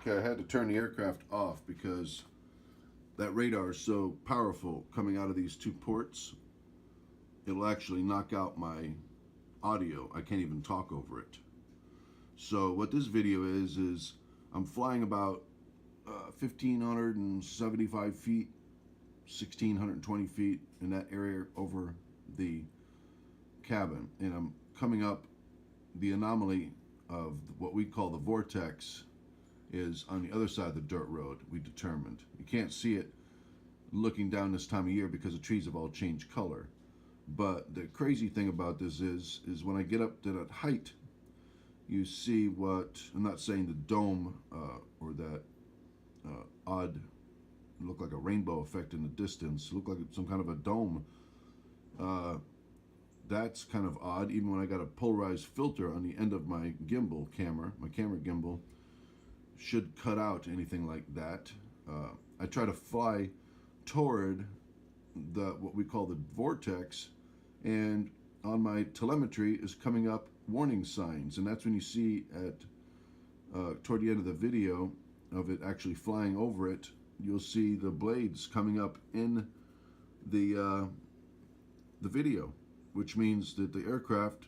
Okay, I had to turn the aircraft off because that radar is so powerful coming out of these two ports. It'll actually knock out my audio. I can't even talk over it. So what this video is I'm flying about 1,575 feet, 1,620 feet in that area over the cabin, and I'm coming up. The anomaly of what we call the vortex is on the other side of the dirt road. We determined you can't see it looking down this time of year because the trees have all changed color. But the crazy thing about this is when I get up to that height, you see what, I'm not saying the dome or that odd, look like a rainbow effect in the distance, look like some kind of a dome. That's kind of odd, even when I got a polarized filter on the end of my gimbal camera. My camera gimbal should cut out anything like that. I try to fly toward what we call the vortex, and on my telemetry is coming up warning signs, and that's when you see at toward the end of the video of it actually flying over it, you'll see the blades coming up in the video, which means that the aircraft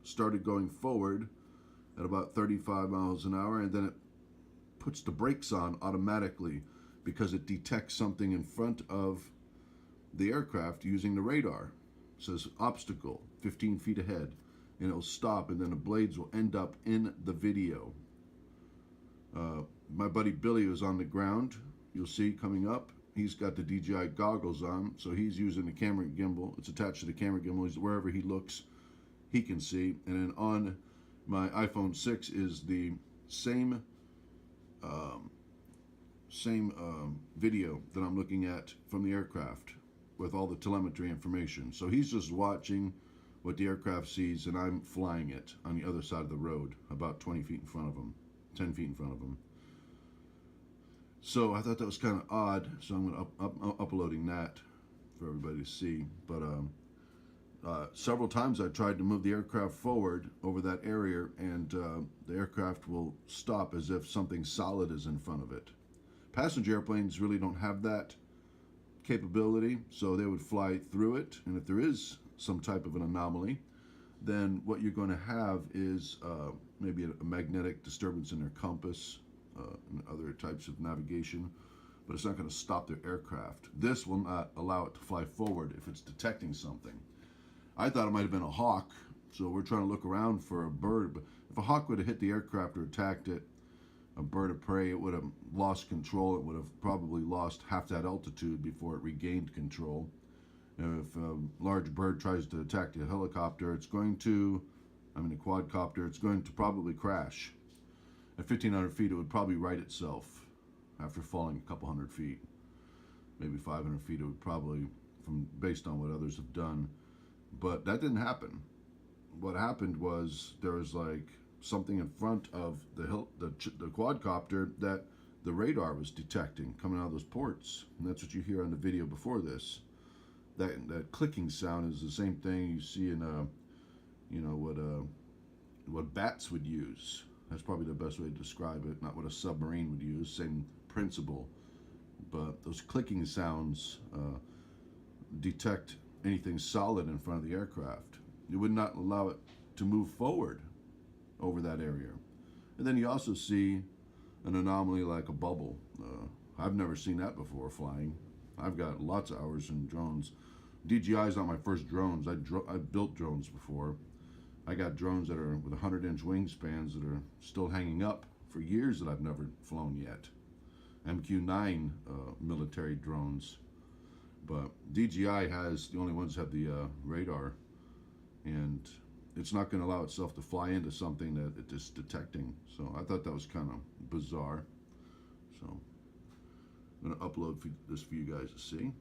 started going forward at about 35 miles an hour, and then it puts the brakes on automatically because it detects something in front of the aircraft using the radar. It says obstacle 15 feet ahead, and it'll stop, and then the blades will end up in the video. My buddy Billy is on the ground. You'll see coming up. He's got the DJI goggles on, so he's using the camera gimbal. It's attached to the camera gimbal. He's, wherever he looks, he can see. And then on my iPhone 6 is the same video that I'm looking at from the aircraft with all the telemetry information. So he's just watching what the aircraft sees, and I'm flying it on the other side of the road, about 20 feet in front of him, 10 feet in front of him. So I thought that was kind of odd, so I'm going to uploading that for everybody to see. But several times I tried to move the aircraft forward over that area, and the aircraft will stop as if something solid is in front of it. Passenger airplanes really don't have that capability, so they would fly through it, and if there is some type of an anomaly, then what you're going to have is maybe a magnetic disturbance in their compass, and other types of navigation, but it's not going to stop their aircraft. This will not allow it to fly forward if it's detecting something. I thought it might have been a hawk, so we're trying to look around for a bird, but if a hawk would have hit the aircraft or attacked it, a bird of prey, it would have lost control. It would have probably lost half that altitude before it regained control. If a large bird tries to attack the helicopter, it's going to, a quadcopter, it's going to probably crash. At 1,500 feet, it would probably right itself after falling a couple hundred feet. Maybe 500 feet, it would probably, based on what others have done. But that didn't happen. What happened was there was like something in front of the quadcopter that the radar was detecting coming out of those ports. And that's what you hear on the video before this. That clicking sound is the same thing you see in what bats would use. That's probably the best way to describe it, not what a submarine would use, same principle. But those clicking sounds detect anything solid in front of the aircraft. It would not allow it to move forward over that area. And then you also see an anomaly like a bubble. I've never seen that before flying. I've got lots of hours in drones. DJI is not my first drones. I've built drones before. I got drones that are with 100-inch wingspans that are still hanging up for years that I've never flown yet. MQ-9 military drones. But DJI has, the only ones that have the radar, and it's not going to allow itself to fly into something that it is detecting. So I thought that was kind of bizarre. So I'm going to upload this for you guys to see.